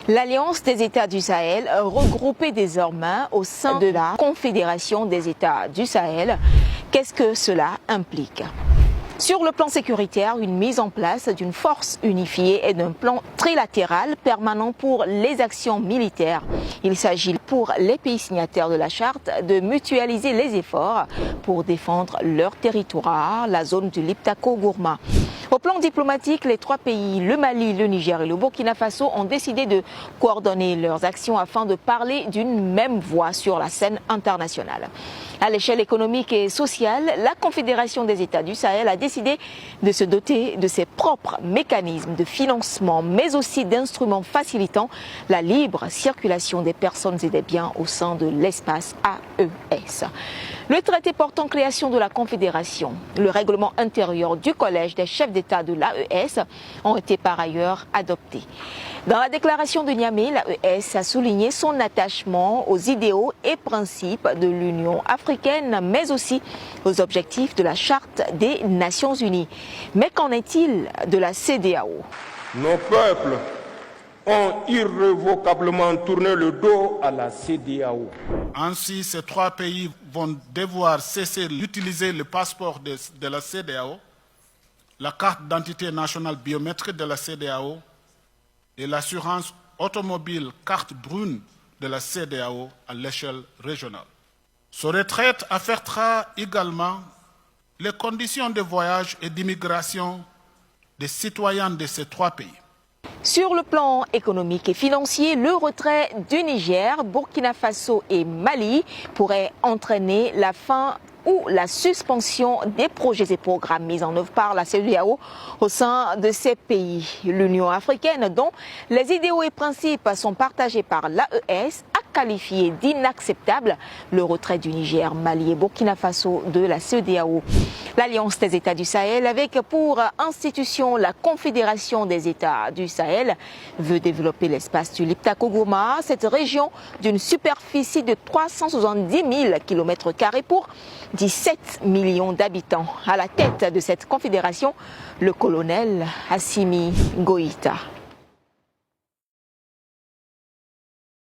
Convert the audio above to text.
L'Alliance des États du Sahel, regroupée désormais au sein de la Confédération des États du Sahel, qu'est-ce que cela implique ? Sur le plan sécuritaire, une mise en place d'une force unifiée et d'un plan trilatéral permanent pour les actions militaires. Il s'agit pour les pays signataires de la charte de mutualiser les efforts pour défendre leur territoire, la zone du Liptako-Gourma. Au plan diplomatique, les trois pays, le Mali, le Niger et le Burkina Faso, ont décidé de coordonner leurs actions afin de parler d'une même voix sur la scène internationale. À l'échelle économique et sociale, la Confédération des États du Sahel a décidé de se doter de ses propres mécanismes de financement, mais aussi d'instruments facilitant la libre circulation des personnes et des biens au sein de l'espace AES. Le traité portant création de la Confédération, le règlement intérieur du Collège des chefs d'État de l'AES ont été par ailleurs adoptés. Dans la déclaration de Niamey, l'AES a souligné son attachement aux idéaux et principes de l'Union africaine, mais aussi aux objectifs de la Charte des Nations Unies. Mais qu'en est-il de la CEDEAO ? Nos peuples ont irrévocablement tourné le dos à la CEDEAO. Ainsi, ces trois pays vont devoir cesser d'utiliser le passeport de la CEDEAO, la carte d'identité nationale biométrique de la CEDEAO et l'assurance automobile carte brune de la CEDEAO à l'échelle régionale. Ce retrait affectera également les conditions de voyage et d'immigration des citoyens de ces trois pays. Sur le plan économique et financier, le retrait du Niger, Burkina Faso et Mali pourrait entraîner la fin ou la suspension des projets et programmes mis en œuvre par la CEDEAO au sein de ces pays. L'Union africaine, dont les idéaux et principes sont partagés par l'AES, a qualifié d'inacceptable le retrait du Niger, Mali et Burkina Faso de la CEDEAO. L'Alliance des États du Sahel, avec pour institution la Confédération des États du Sahel, veut développer l'espace du Liptako-Gourma, cette région d'une superficie de 370 000 km² pour 17 millions d'habitants. À la tête de cette confédération, le colonel Assimi Goïta.